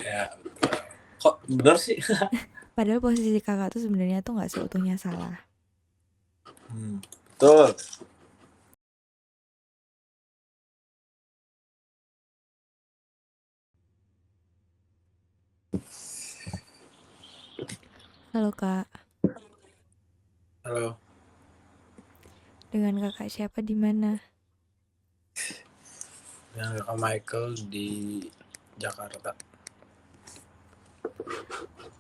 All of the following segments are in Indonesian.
Ya, kok bener sih? Padahal posisi kakak tuh sebenarnya tuh nggak seutuhnya salah. Betul. Halo kak, Halo. dengan kakak siapa di mana? Yang kakak Michael di Jakarta.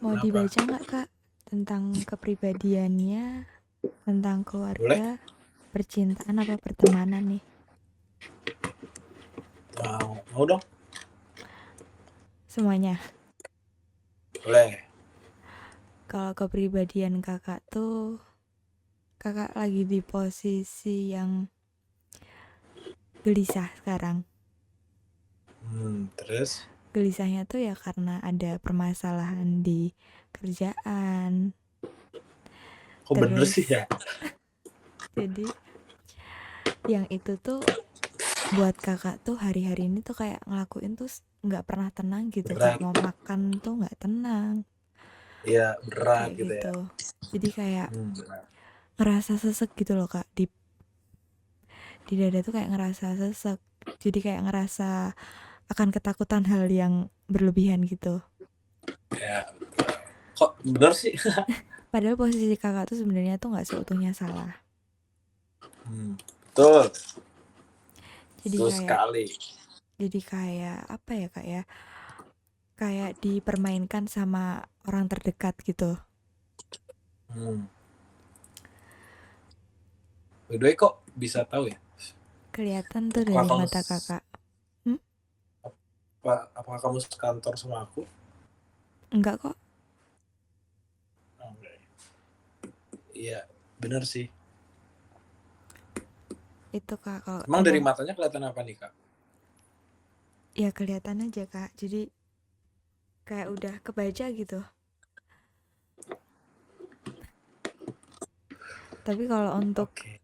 Mau Kenapa? dibaca nggak kak tentang kepribadiannya, tentang Boleh? keluarga, percintaan apa pertemanan nih? Mau dong? Semuanya. Boleh. Kalau kepribadian kakak tuh, kakak lagi di posisi yang gelisah sekarang. Terus? Gelisahnya tuh ya karena ada permasalahan di kerjaan. Kok bener Terus sih ya? jadi yang itu tuh buat kakak tuh hari-hari ini tuh kayak ngelakuin tuh nggak pernah tenang gitu, kayak Berat. mau makan tuh nggak tenang Iya, berat kayak gitu ya. gitu. Jadi kayak Berat. ngerasa sesek gitu loh kak, di dada tuh kayak ngerasa sesek, jadi kayak ngerasa akan ketakutan hal yang berlebihan gitu. Ya, kok bener sih? Padahal posisi kakak tuh sebenarnya tuh nggak seutuhnya salah. Betul. Jadi Betul kayak sekali. apa ya kak ya, kayak dipermainkan sama orang terdekat gitu. By the way, kok bisa tahu ya? Kelihatan tuh Apakah dari kamu mata kakak. Hmm? apakah kamu sekantor sama aku? Enggak kok. Enggak. Iya, bener sih. Itu kak kalau Emang dari emang matanya kelihatan apa nih, Kak? ya kelihatan aja kak, jadi kayak udah kebaca gitu. Tapi kalau untuk Oke.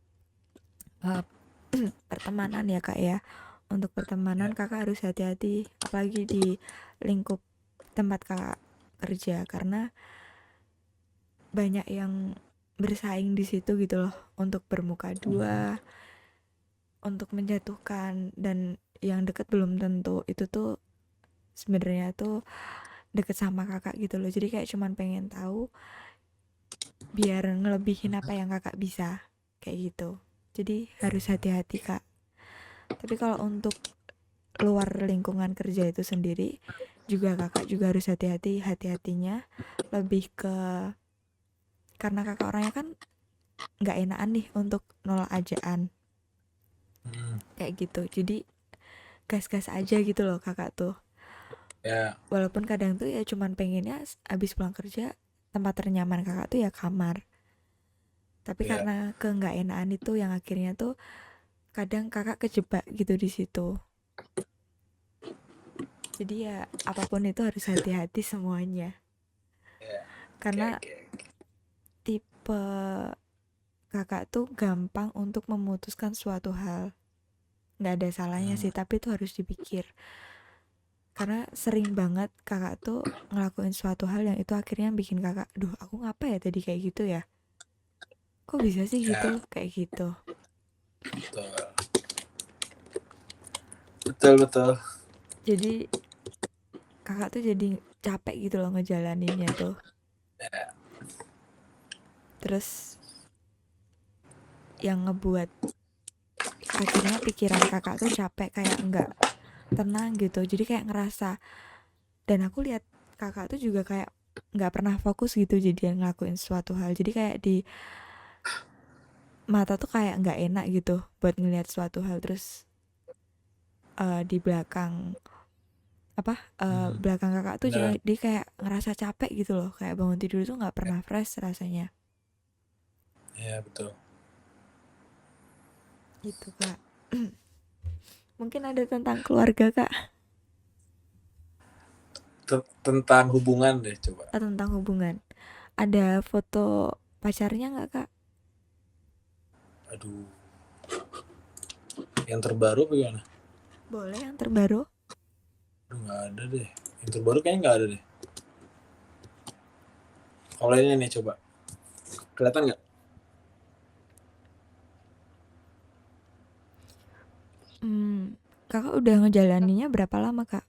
uh, pertemanan ya kak ya, untuk pertemanan Ya. kakak harus hati-hati apalagi di lingkup tempat kakak kerja, karena banyak yang bersaing di situ gitu loh, untuk bermuka dua, untuk menjatuhkan, dan yang deket belum tentu itu tuh sebenarnya tuh deket sama kakak gitu loh. Jadi kayak cuman pengen tahu biar ngelebihin apa yang kakak bisa kayak gitu. Jadi harus hati-hati kak. Tapi kalau untuk luar lingkungan kerja itu sendiri juga kakak juga harus hati-hatinya lebih ke, karena kakak orangnya kan nggak enakan nih untuk nolak ajaan kayak gitu. Jadi gas-gas aja gitu loh kakak tuh. Ya. Walaupun kadang tuh ya cuman pengennya abis pulang kerja tempat ternyaman kakak tuh ya kamar. Tapi Ya. karena ke nggak enakan itu yang akhirnya tuh kadang kakak kejebak gitu di situ. Jadi ya apapun itu harus hati-hati semuanya. Ya. Oke, Karena oke. tipe kakak tuh gampang untuk memutuskan suatu hal. Nggak ada salahnya sih, tapi itu harus dipikir. Karena sering banget kakak tuh ngelakuin suatu hal yang itu akhirnya bikin kakak, duh aku ngapa ya tadi kayak gitu ya? Kok bisa sih gitu? Ya, Kayak gitu. betul. Betul, betul. Jadi kakak tuh jadi capek gitu loh ngejalaninnya tuh. Ya. Terus yang ngebuat akhirnya pikiran kakak tuh capek, kayak nggak tenang gitu. Jadi kayak ngerasa, dan aku lihat kakak tuh juga kayak nggak pernah fokus gitu jadi ngelakuin suatu hal. Jadi kayak di mata tuh kayak nggak enak gitu buat ngelihat suatu hal. Terus di belakang kakak tuh juga Benar. dia kayak ngerasa capek gitu loh, kayak bangun tidur tuh nggak pernah fresh rasanya Ya, betul. gitu kak. Mungkin ada tentang keluarga kak. Tentang hubungan deh coba. Tentang hubungan, ada foto pacarnya nggak kak? Aduh, yang terbaru bagaimana? Boleh yang terbaru. Aduh, nggak ada deh. Yang terbaru kayaknya nggak ada deh. Kalau ini nih coba. Kelihatan nggak? Kakak udah ngejalaninya berapa lama, Kak?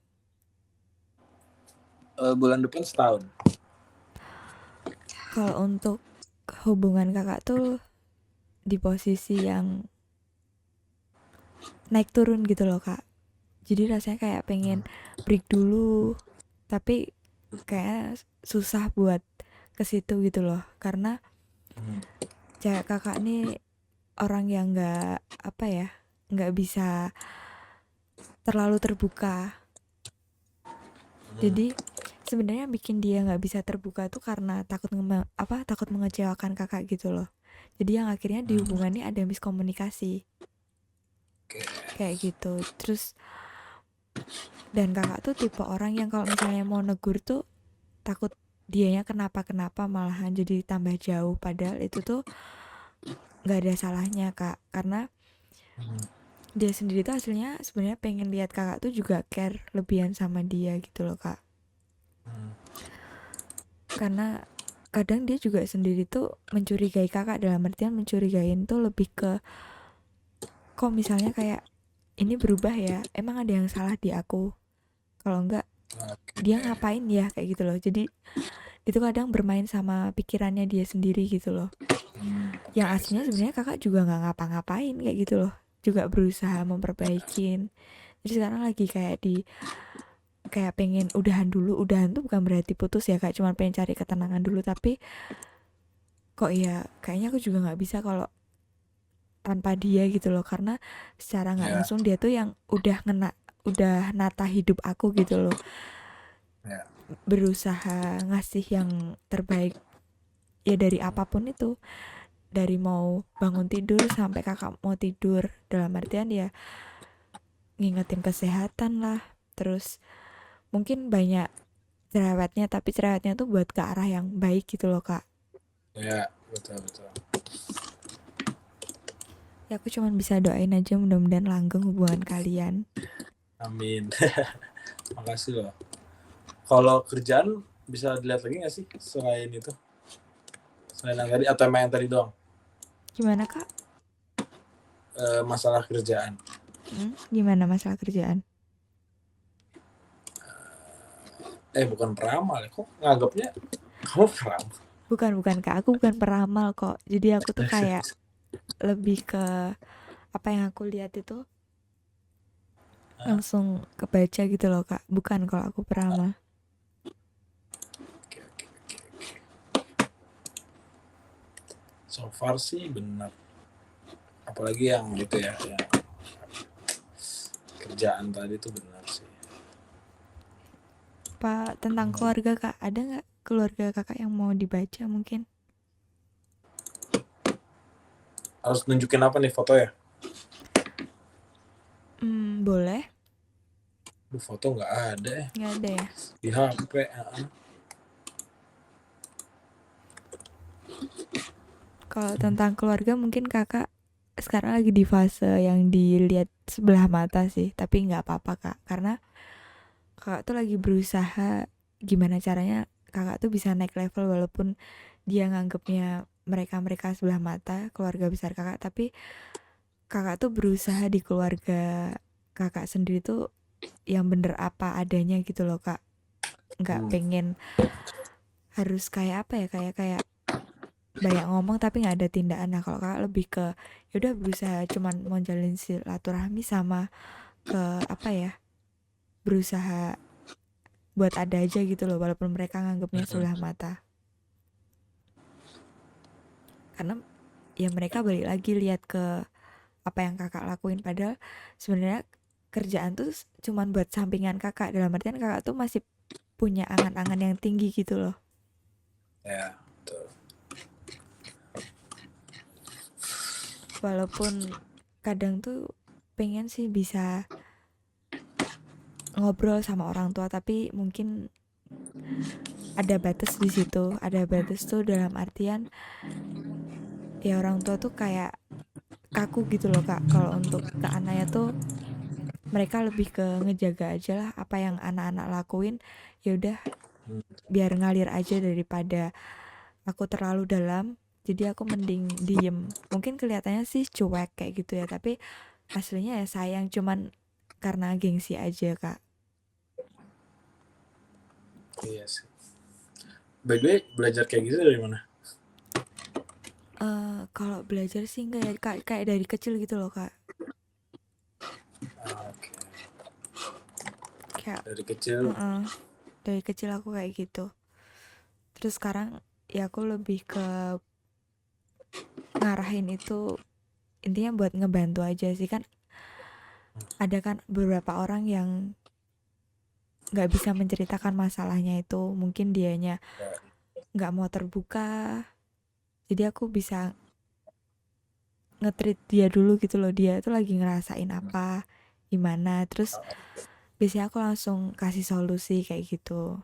Bulan depan setahun. Kalau untuk hubungan kakak tuh di posisi yang naik turun gitu loh, Kak. Jadi rasanya kayak pengen break dulu, tapi kayak susah buat ke situ gitu loh. Karena cewek kakak nih orang yang nggak bisa terlalu terbuka. Jadi sebenarnya bikin dia nggak bisa terbuka tuh karena takut mengecewakan kakak gitu loh. Jadi yang akhirnya di hubungan ini ada miskomunikasi kayak gitu. Terus dan kakak tuh tipe orang yang kalau misalnya mau negur tuh takut dianya kenapa-kenapa, malahan jadi tambah jauh, padahal itu tuh nggak ada salahnya, Kak, karena dia sendiri tuh hasilnya sebenarnya pengen lihat kakak tuh juga care lebihan sama dia gitu loh, Kak. Karena kadang dia juga sendiri tuh mencurigai kakak, dalam artian mencurigain tuh lebih ke kok misalnya kayak ini berubah ya, emang ada yang salah di aku, kalau enggak dia ngapain ya, kayak gitu loh. Jadi itu kadang bermain sama pikirannya dia sendiri gitu loh. Yang aslinya sebenarnya kakak juga nggak ngapa-ngapain kayak gitu loh, juga berusaha memperbaikin. Jadi sekarang lagi kayak pengen udahan dulu. Udahan tuh bukan berarti putus ya, Kak, cuma pengen cari ketenangan dulu. Tapi kok ya kayaknya aku juga nggak bisa kalau tanpa dia gitu loh, karena secara nggak langsung dia tuh yang udah nata hidup aku gitu loh, berusaha ngasih yang terbaik ya dari apapun itu, dari mau bangun tidur sampai kakak mau tidur, dalam artian ya ngingetin kesehatan lah, terus mungkin banyak cerewetnya, tapi cerewetnya tuh buat ke arah yang baik gitu loh, Kak. Ya, betul. Ya aku cuma bisa doain aja mudah-mudahan langgeng hubungan kalian. Amin. Makasih loh. Kalau kerjaan bisa dilihat lagi nggak sih selain itu? Selain yang tadi atau yang tadi doang? Gimana, Kak? Masalah kerjaan. Gimana masalah kerjaan? Bukan peramal ya, kok nganggapnya kamu peramal? Bukan, Kak, aku bukan peramal kok. Jadi aku tuh kayak lebih ke apa yang aku lihat itu langsung kebaca gitu loh, Kak. Bukan kalau aku peramal. Oke. So far sih benar. Apalagi yang gitu ya, yang kerjaan tadi tuh benar sih. Pak, tentang keluarga, Kak, ada nggak keluarga kakak yang mau dibaca mungkin? Harus nunjukin apa nih, foto ya? Boleh. Foto nggak ada ya? Nggak ada ya? Di HP. Kalau tentang keluarga mungkin kakak sekarang lagi di fase yang dilihat sebelah mata sih, tapi nggak apa-apa, Kak, karena kakak tuh lagi berusaha gimana caranya kakak tuh bisa naik level, walaupun dia nganggapnya mereka sebelah mata keluarga besar kakak, tapi kakak tuh berusaha di keluarga kakak sendiri tuh yang bener apa adanya gitu loh, Kak. Nggak pengen harus kayak apa ya, kayak banyak ngomong tapi nggak ada tindakan. Nah kalau kakak lebih ke yaudah berusaha cuman mau jalin silaturahmi sama ke apa ya, berusaha buat ada aja gitu loh, walaupun mereka nganggapnya sebelah mata. Karena ya mereka balik lagi lihat ke apa yang kakak lakuin, padahal sebenarnya kerjaan tuh cuman buat sampingan kakak, dalam artian kakak tuh masih punya angan-angan yang tinggi gitu loh. Ya, betul. Walaupun kadang tuh pengen sih bisa ngobrol sama orang tua, tapi mungkin ada batas di situ. Ada batas tuh dalam artian ya orang tua tuh kayak kaku gitu loh, Kak. Kalau untuk ke anaknya tuh mereka lebih ke ngejaga aja lah apa yang anak-anak lakuin, ya udah Hmm. biar ngalir aja daripada aku terlalu dalam. Jadi aku mending diem. Mungkin kelihatannya sih cuek kayak gitu ya, tapi aslinya ya sayang, cuman karena gengsi aja kak. Iya sih. By the way, belajar kayak gitu dari mana? Kalau belajar sih enggak ya kak, kayak dari kecil gitu loh kak. Oke. Kayak Dari kecil. dari kecil aku kayak gitu. Terus sekarang ya aku lebih ke ngarahin itu intinya buat ngebantu aja sih kan. Ada kan beberapa orang yang nggak bisa menceritakan masalahnya itu, mungkin dianya Ya. nggak mau terbuka. Jadi aku bisa nge-treat dia dulu gitu loh, dia itu lagi ngerasain apa, gimana. Terus biasanya aku langsung kasih solusi kayak gitu.